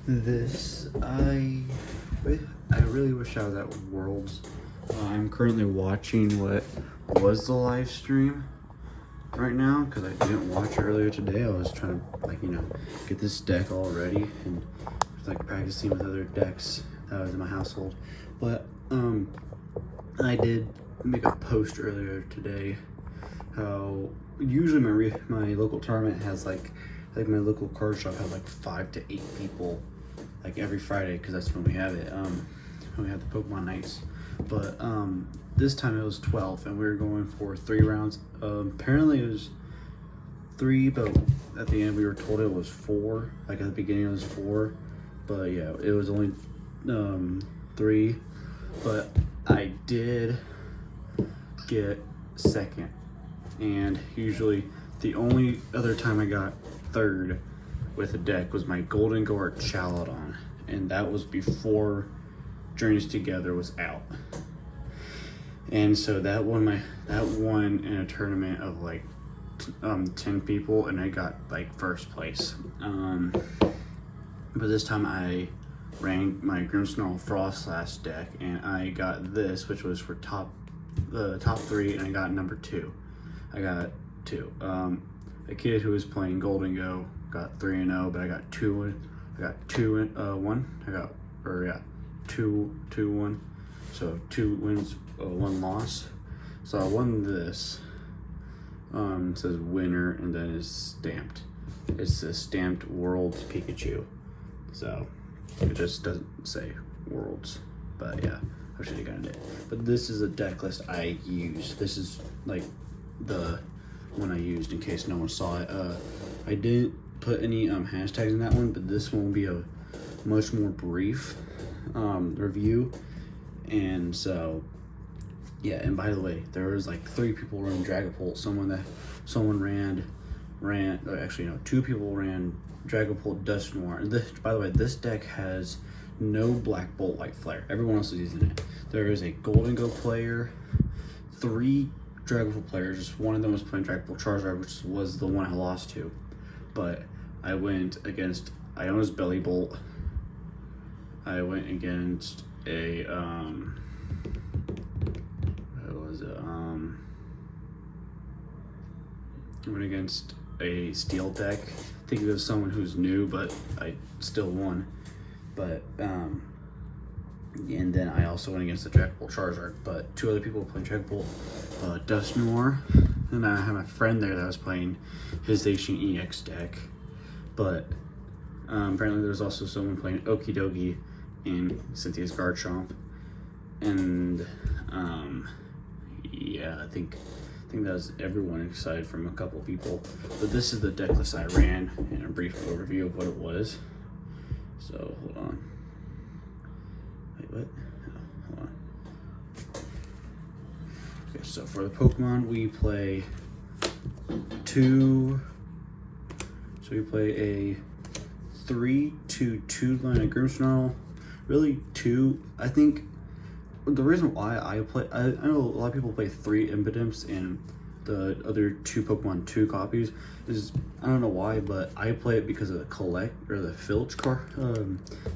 I really wish I was at Worlds. I'm currently watching what was the live stream right now because I didn't watch it earlier today. I was trying to get this deck all ready and practicing with other decks that was in my household. But I did make a post earlier today how usually my local tournament has my local card shop has 5 to 8 people every Friday because that's when we have it. When we have the Pokemon nights. But this time it was 12 and we were going for 3 rounds. Apparently it was 3, but at the end we were told it was 4. At the beginning it was 4, but yeah, it was only 3. But I did get second, and usually the only other time I got third with a deck was my Golden Guard Chaladon, and that was before Journeys Together was out. And so that won in a tournament of 10 people, and I got first place. But this time I ran my Grimmsnarl and Froslass deck, and I got this, which was for the top 3, and I got number 2. I got 2. A kid who was playing Golden Go got 3-0, but I got 2-1. Two, 1. So 2 wins, 1 loss. So I won this. It says winner, and then it's stamped. It's a stamped Worlds Pikachu. So it just doesn't say Worlds. But yeah, I should have gotten it. But this is a deck list I use. This is the one I used in case no one saw it. I didn't put any hashtags in that one, but this one will be a much more brief review. And so yeah, and by the way, there was 3 people running Dragapult. Someone ran actually no, 2 people ran Dragapult Dusknoir. And by the way, this deck has no Black Bolt White Flare. Everyone else is using it. There is a Golden Go player, 3 Dragapult players. Just one of them was playing Dragapult Charizard, which was the one I lost to. But I went against Iona's Belly Bolt. I went against a I went against a steel deck. I think it was someone who's new, but I still won. But and then I also went against the Dragapult Charizard, but 2 other people were playing Dragapult Dusknoir, and I had my friend there that was playing his Ancient EX deck. But apparently there was also someone playing Okie Dokie in Cynthia's Garchomp, and yeah, I think that was everyone excited from a couple people. But this is the deck list I ran and a brief overview of what it was. So hold on. Wait, what? Oh, hold on. Okay, so for the Pokemon we play 2. So we play a 3-2 line of Grimmsnarl. Really 2. I think the reason why I know a lot of people play 3 Impidimps and the other 2 Pokemon 2 copies is, I don't know why, but I play it because of the filch card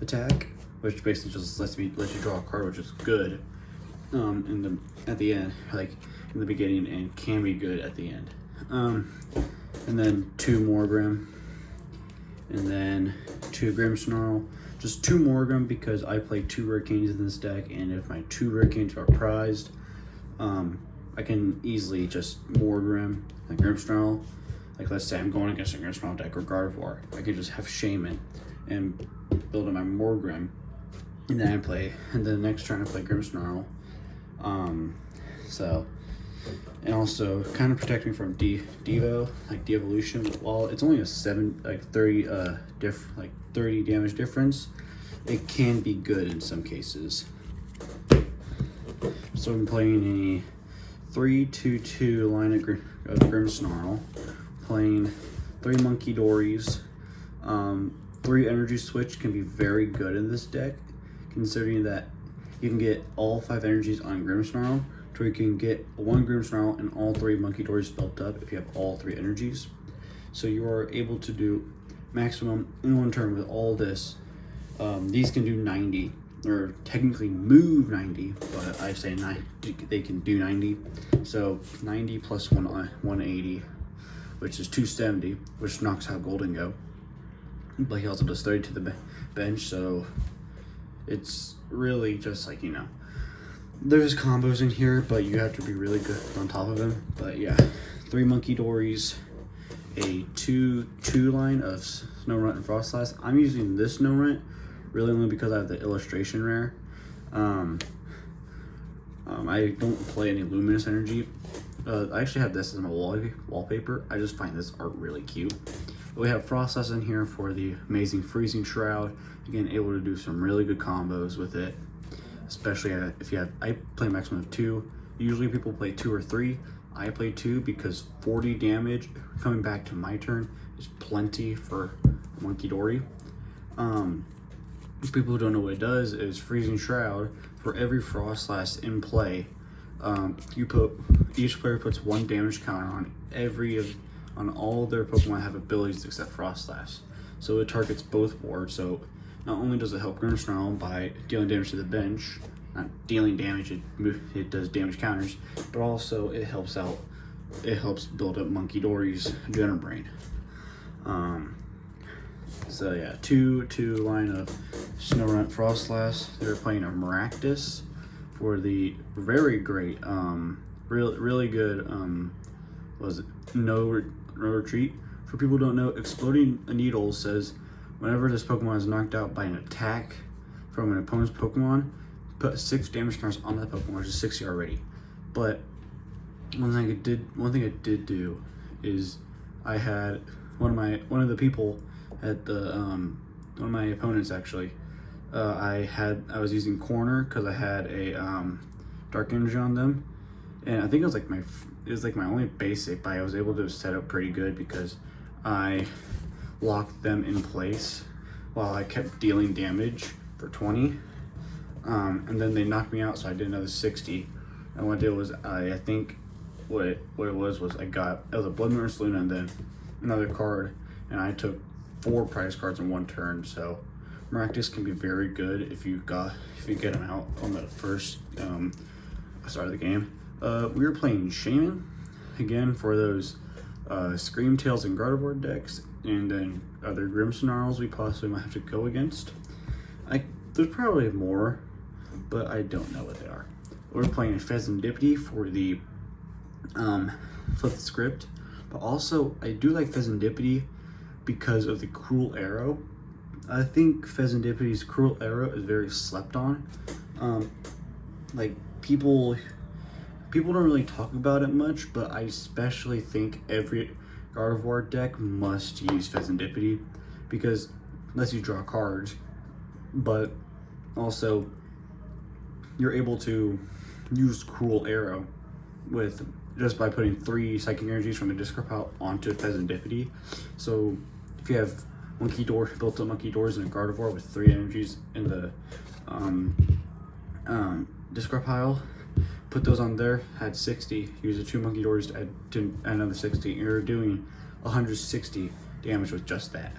attack, which basically just lets you draw a card, which is good at the end, in the beginning, and can be good at the end. And then 2 Morgrem, and then 2 Grimmsnarl. Just 2 Morgrem because I play 2 Hurricanes in this deck, and if my 2 Hurricanes are prized, I can easily just Morgrem and Grimmsnarl. Let's say I'm going against a Grimmsnarl deck or Gardevoir, I can just have Shaman and build in my Morgrem, and then the next turn I play Grimmsnarl. And also kind of protect me from Devo, de-evolution. While it's only a 30 damage difference, it can be good in some cases. So I'm playing a 3-2 line of Grimmsnarl, playing 3 Monkey Dories. 3 Energy Switch can be very good in this deck, considering that you can get all 5 energies on Grimmsnarl, so you can get 1 Grimmsnarl and all 3 Monkey Dories built up if you have all 3 energies. So you are able to do maximum in 1 turn with all this These can do 90, or technically move 90, but I say 90, they can do 90. So 90 plus 180, which is 270, which knocks out Golden Go. But he also does 30 to the bench, so it's really just like, there's combos in here, but you have to be really good on top of him. But yeah, 3 Monkey Dories, a two line of Snorunt and Froslass. I'm using this Snorunt really only because I have the illustration rare. I don't play any Luminous Energy. I actually have this as my wallpaper. I just find this art really cute. We have Froslass in here for the amazing Freezing Shroud. Again, able to do some really good combos with it, especially if you have, I play maximum of 2. Usually people play 2 or 3. I play 2 because 40 damage coming back to my turn is plenty for Monkey Dory. People who don't know what it does is Freezing Shroud. For every Froslass in play, each player puts 1 damage counter on all their Pokemon that have abilities except Froslass. So it targets both boards. So not only does it help Grimmsnarl by dealing damage to the bench, not dealing damage, it does damage counters, but also it helps build up Monkey Dory's General Brain. So yeah, two line of Snorunt Froslass. They're playing a Maractus for the very great, really good, was it no retreat. For people who don't know, Exploding Needle says whenever this Pokemon is knocked out by an attack from an opponent's Pokemon, put 6 damage counters on that Pokemon, which is 60 already. But one thing it did do is I had one of the people at the one of my opponents actually. I was using Corner because I had a Dark Energy on them, and I think it was like my only basic, but I was able to set up pretty good because I locked them in place while I kept dealing damage for 20, and then they knocked me out, so I did another 60. And what I did was I think what it was I got, it was a Blood Moon Luna and then another card, and I took 4 prize cards in 1 turn. So Maractus can be very good if you get him out on the first start of the game. We were playing Shaman again for those Scream Tails and Gardevoir decks, and then other Grimmsnarls we possibly might have to go against. There's probably more, but I don't know what they are. We're playing Pheasantipity for the flip the script, but also I do like Pheasantipity because of the Cruel Arrow. I think Pheasantipity's Cruel Arrow is very slept on. Like people don't really talk about it much, but I especially think every Gardevoir deck must use Pheasantipity because it lets you draw cards, but also you're able to use Cruel Arrow with just by putting 3 psychic energies from the discard pile onto Pheasantipity. So if you have built up Monkey Doors and a Gardevoir with 3 energies in the discard pile, put those on there, add 60, use the 2 Monkey Doors to add another 60, and you're doing 160 damage with just that.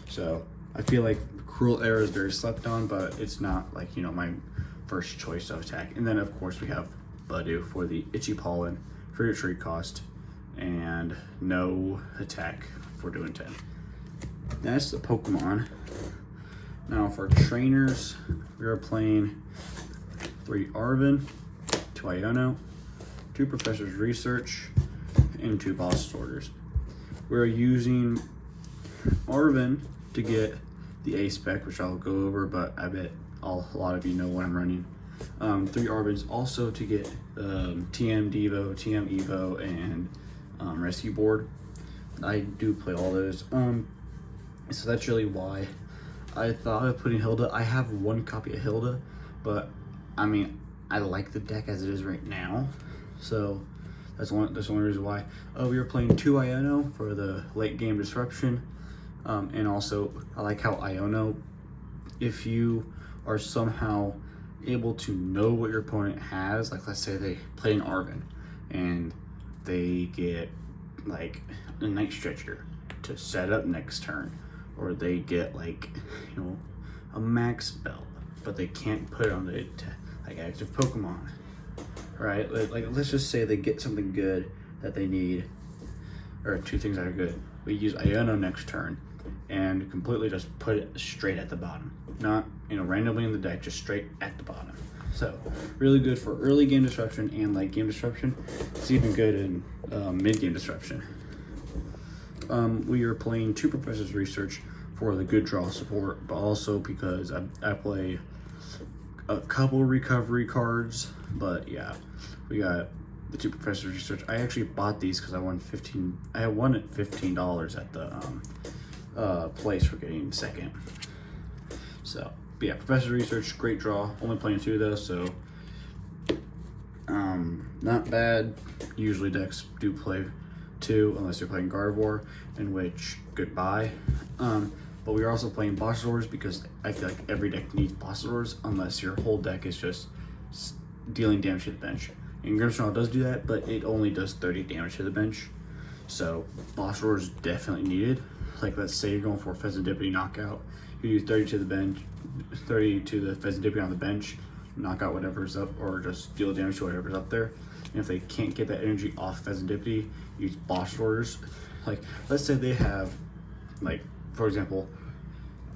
So I feel like Cruel Arrow is very slept on, but it's not like, my first choice of attack. And then of course we have Budew for the Itchy Pollen for your trade cost and no attack for doing 10. That's the Pokemon. Now for trainers, we are playing 3 Arven, 2 Iono, 2 Professor's Research, and 2 Boss Sorters. We're using Arven to get the A spec, which I'll go over, but I bet a lot of you know what I'm running. 3 Arvens also to get TM Devo, TM Evo, and Rescue Board. I do play all those. So that's really why I thought of putting Hilda. I have 1 copy of Hilda, but I mean, I like the deck as it is right now. So that's the only reason why. We were playing 2 Iono for the late game disruption. And also I like how Iono, if you are somehow able to know what your opponent has, like let's say they play an Arven and they get like a Night Stretcher to set up next turn, or they get like a max belt, but they can't put it on the like active Pokemon, right? Like let's just say they get something good that they need, or two things that are good. We use Iono next turn and completely just put it straight at the bottom, not randomly in the deck, just straight at the bottom. So really good for early game disruption and late game disruption. It's even good in mid game disruption. We are playing 2 Professor's Research for the good draw support, but also because I play a couple recovery cards. But yeah, we got the 2 Professor's Research. I actually bought these because I won at $15 at the place for getting second. So but yeah, Professor's Research, great draw. Only playing 2 of those, so not bad. Usually decks do play 2 unless you're playing Gardevoir, in which goodbye. But we are also playing Bossors because I feel like every deck needs Bossors unless your whole deck is just dealing damage to the bench. And Grimmsnarl does do that, but it only does 30 damage to the bench. So Bossors is definitely needed. Like let's say you're going for a Pheasantipity knockout, you use 30 to the bench, 30 to the Pheasantipity on the bench, knock out whatever's up, or just deal damage to whatever's up there. And if they can't get that energy off Pheasantipity, use Bossors. Like let's say they have, like for example,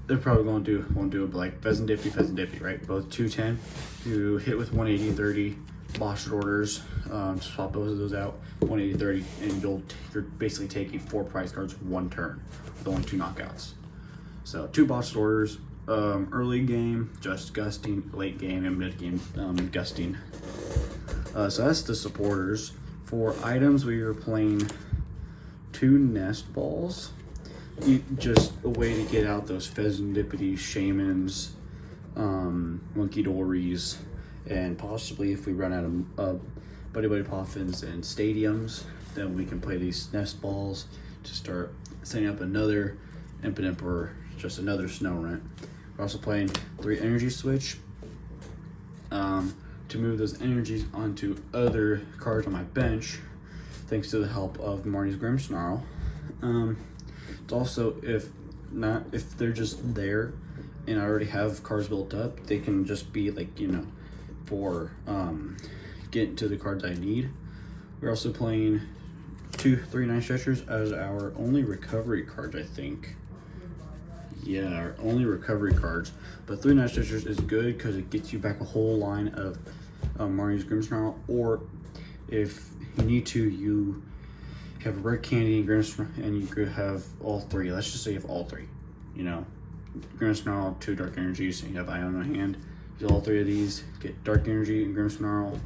they're probably going to do it like Pheasantipity, right? Both 210. You hit with 180, 30 Bossors. Swap both of those out, 180, 30, and you're basically taking 4 prize cards 1 turn with only 2 knockouts. So 2 Bossors. Early game, just gusting. Late game and mid game, gusting. So that's the supporters. For items, we are playing 2 Nest Balls. Just a way to get out those Pheasantipity, Shamans, Monkey Dories, and possibly if we run out of Buddy Poffins and Stadiums, then we can play these Nest Balls to start setting up another Impet Emperor, just another Snorunt. We're also playing 3 Energy Switch to move those energies onto other cards on my bench, thanks to the help of Marnie's Grimmsnarl. It's also, if they're just there and I already have cards built up, they can just be like, for getting to the cards I need. We're also playing 3 Night Stretchers as our only recovery cards, I think. Yeah, our only recovery cards. But 3 Night Stretchers is good because it gets you back a whole line of Marnie's Grimmsnarl, or if you need to, you have a Red Candy and Grimmsnarl, and you could have all 3. Let's just say you have all 3. Grimmsnarl, 2 Dark Energies, and you have Iono in hand. Use all 3 of these, get Dark Energy and Grimmsnarl.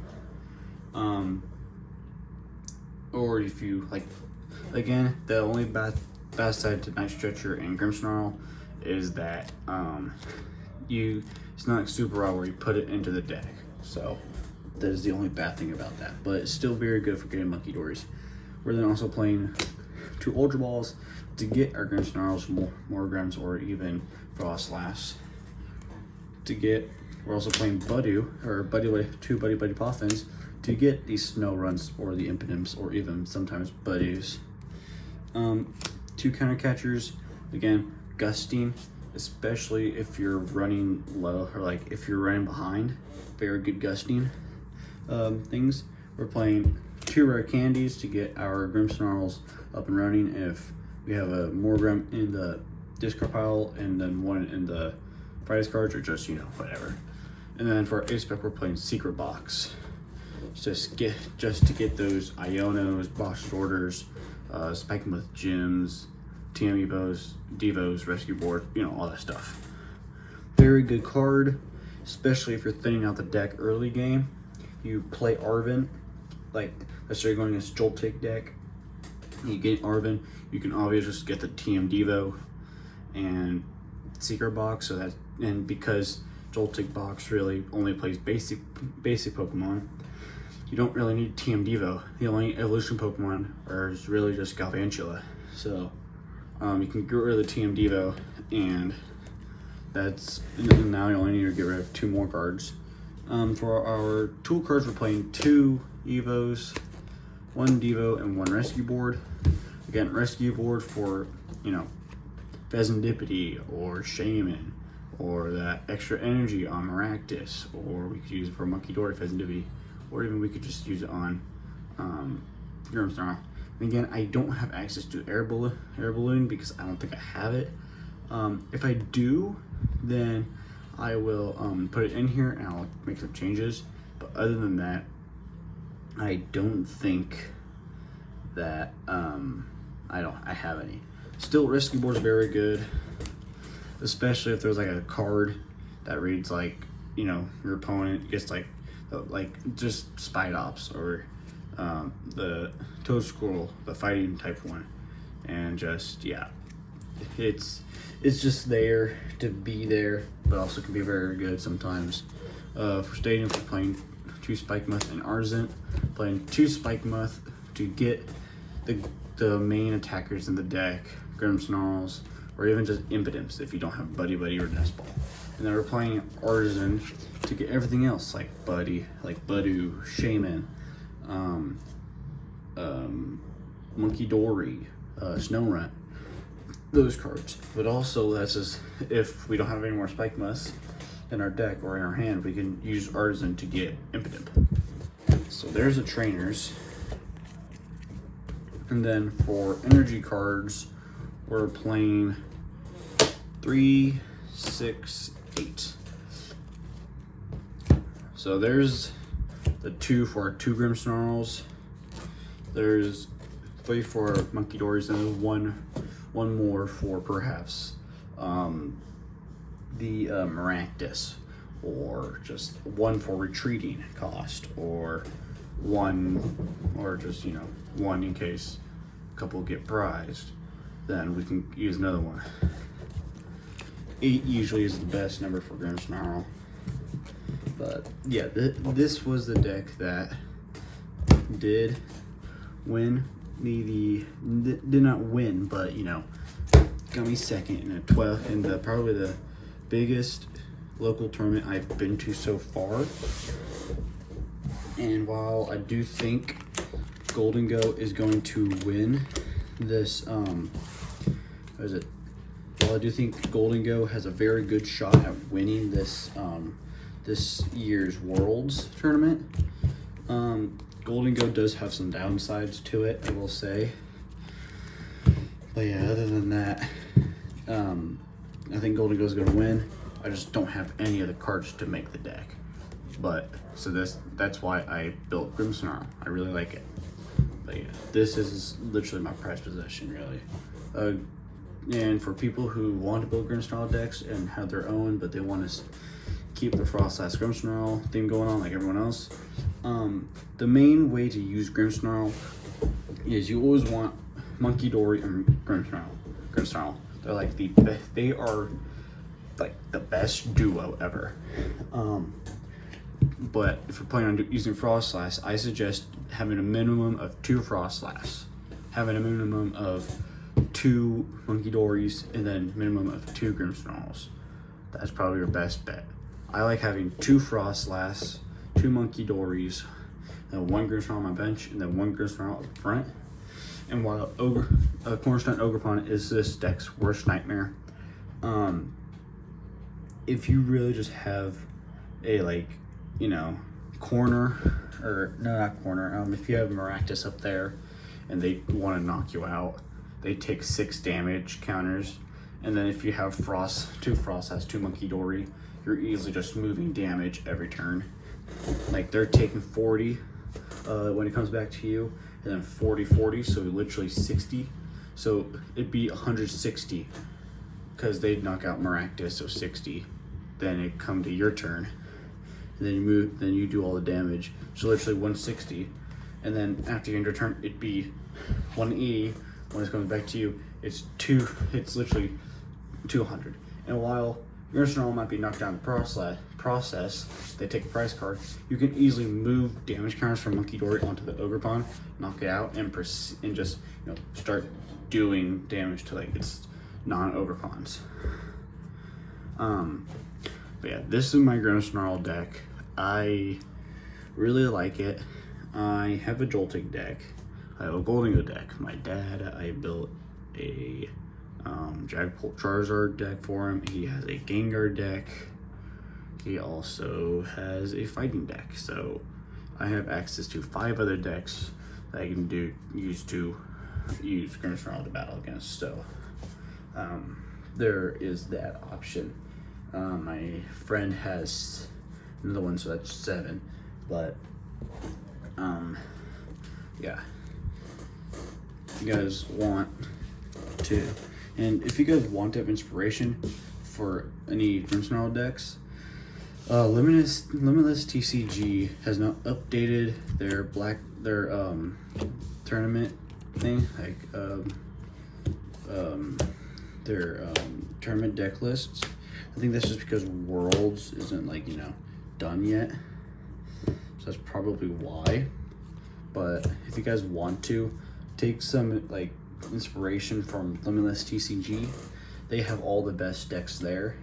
Or if you like, again, the only bad side to Night Stretcher and Grimmsnarl is that it's not super raw where you put it into the deck. So that is the only bad thing about that. But it's still very good for getting Monkey Dories. We're then also playing 2 Ultra Balls to get our Grimmsnarls, more Grims, or even Froslass. We're also playing 2 Buddy Poffins to get these Snowrunts or the Impedems, or even sometimes Buddies. 2 Counter Catchers, again, gusting, especially if you're running low or like if you're running behind. Very good gusting things. We're playing 2 Rare Candies to get our Grimmsnarls up and running if we have a Morgrim in the discard pile and then 1 in the prize cards, or just whatever. And then for our ace spec, we're playing Secret Box just to get those Ionos, Boss Orders, spike them with Gyms, TM Evos, Devos, Rescue Board, all that stuff. Very good card, especially if you're thinning out the deck early game. You play Arven, like let's say you're going against Joltik deck, you get Arven, you can obviously just get the TM Devo and Secret Box, and because Joltik box really only plays basic Pokemon, you don't really need TM Devo. The only evolution Pokemon are really just Galvantula. So you can get rid of the TM Devo, and now you only need to get rid of 2 more cards. For our tool cards, we're playing 2 Evos, 1 Devo, and 1 Rescue Board. Again, Rescue Board for Pheasantipity or Shaman or that extra energy on Maractus, or we could use it for Monkey Dory Pheasant Divvy, or even we could just use it on Grimmsnarl. And again, I don't have access to Air Balloon because I don't think I have it. If I do, then I will put it in here and I'll make some changes. But other than that, I don't think that I have any. Still, Rescue Board's very good, especially if there's like a card that reads like, you know, your opponent gets like just Spite Ops, or the Toad Squirrel, the fighting type one, and just, yeah, it's just there to be there, but also can be very good sometimes. For stadium, for playing 2 Spikemuth and Arzent, playing 2 Spikemuth to get the main attackers in the deck, Grimmsnarls, or even just Impidimps if you don't have Buddy or Nest Ball. And then we're playing Arzent to get everything else, like Buddy, like Budu, Shaman, Monkey Dory, Snowrun, those cards. But also, that's just if we don't have any more Spikemuths in our deck or in our hand, we can use Arzent to get Impidimp. So there's the trainers. And then for energy cards, we're playing 3, 6, 8. So there's the 2 for our 2 Grimmsnarls. There's 3 for Monkey Dories, and one more for perhaps the Maractus, or just 1 for retreating cost, or 1, or just, you know, 1 in case a couple get prized. Then we can use another one. 8 usually is the best number for Grimmsnarl. But yeah, this was the deck that did win me did not win, but, you know, got me second in probably the biggest local tournament I've been to so far. And while I do think Golden Go is going to win this, while I do think Golden Go has a very good shot at winning this this year's Worlds tournament, Golden Go does have some downsides to it, I will say. But yeah, other than that, I think Golden Go is going to win. I just don't have any of the cards to make the deck. But so that's why I built Grimmsnarl. I really like it. But yeah, this is literally my prized possession, really. And for people who want to build Grimmsnarl decks and have their own, but they want to keep the Froslass Grimmsnarl theme going on like everyone else, the main way to use Grimmsnarl is you always want Monkey Dory and Grimmsnarl. They're like they are like the best duo ever. But if you're planning on using Froslass, I suggest having a minimum of 2 Froslass, having a minimum of 2 Monkey Dories, and then minimum of 2 Grimmsnarls. That's probably your best bet. I like having 2 Froslass, 2 Monkey Dories, and 1 Grimmsnarl on my bench, and then 1 Grimmsnarl up front. And while Cornerstone Ogrepon is this deck's worst nightmare, if you really just have a, like, you know, corner, or no, not corner, if you have Maractus up there and they want to knock you out, they take 6 damage counters. And then if you have two Froslass, 2 Monkey Dory, you're easily just moving damage every turn. Like, they're taking 40 when it comes back to you, and then 40, so literally 60. So it'd be 160, because they'd knock out Maractus, so 60. Then it come to your turn, and then you move, then you do all the damage. So literally 160, and then after you end your turn, it'd be 180. When it's coming back to you, it's literally 200. And while Grimmsnarl might be knocked down in the process, they take a prize card, you can easily move damage counters from Monkey Dory onto the Ogrepon, knock it out, and just, you know, start doing damage to, like, its non-Ogrepons. But yeah, this is my Grimmsnarl deck. I really like it. I have a Jolting deck. I have a Golden Go deck. My dad, I built a Dragapult Charizard deck for him. He has a Gengar deck. He also has a fighting deck. So I have access to 5 other decks that I can use Grimmsnarl to battle against. So there is that option. My friend has another one, so that's 7. But yeah, if you guys want to, and if you guys want to have inspiration for any Grimmsnarl decks, Limitless TCG has now updated their tournament thing, like their tournament deck lists. I think that's just because Worlds isn't, like, you know, done yet, so that's probably why. But if you guys want to take some, like, inspiration from Limitless TCG, they have all the best decks there,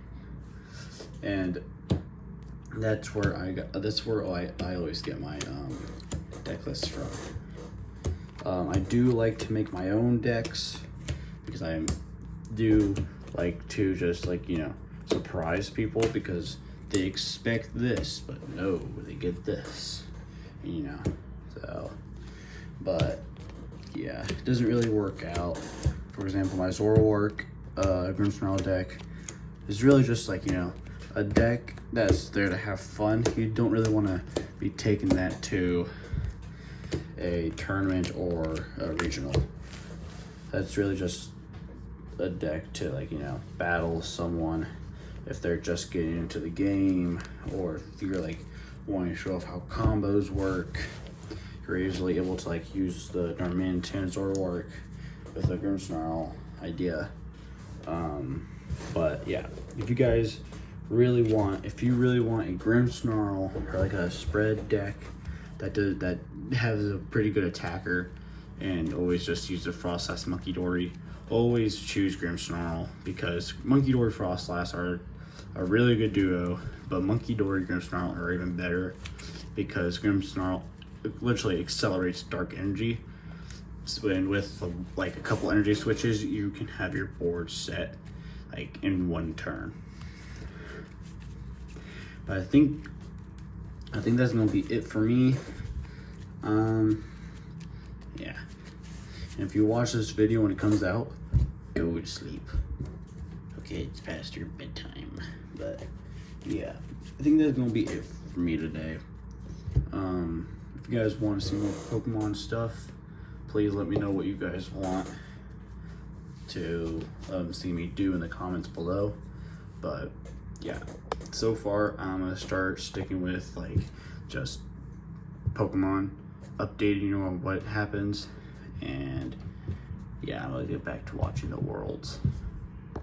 and that's where I always get my deck lists from. I do like to make my own decks because I do like to just, like, you know, surprise people, because they expect this, but no, they get this, you know. So, but yeah, it doesn't really work out. For example, my Zoroark Grimmsnarl deck is really just, like, you know, a deck that's there to have fun. You don't really want to be taking that to a tournament or a regional. That's really just a deck to, like, you know, battle someone if they're just getting into the game, or if you're, like, wanting to show off how combos work. You're easily able to, like, use the Darmanitan Zoroark with the Grimmsnarl idea. But yeah, if you really want a Grimmsnarl, or like a spread deck that has a pretty good attacker, and always just use the Froslass Munkidori, always choose Grimmsnarl, because Munkidori Froslass are a really good duo, but Munkidori Grimmsnarl are even better, because Grimmsnarl literally accelerates dark energy. And with, like, a couple energy switches, you can have your board set, like, in 1 turn. But I think that's gonna be it for me. Yeah. And if you watch this video when it comes out, go to sleep. Okay, it's past your bedtime. But yeah, I think that's gonna be it for me today. If you guys want to see more Pokemon stuff, please let me know what you guys want to see me do in the comments below. But yeah, so far I'm gonna start sticking with, like, just Pokemon, updating you on what happens, and yeah, I'm gonna get back to watching the Worlds.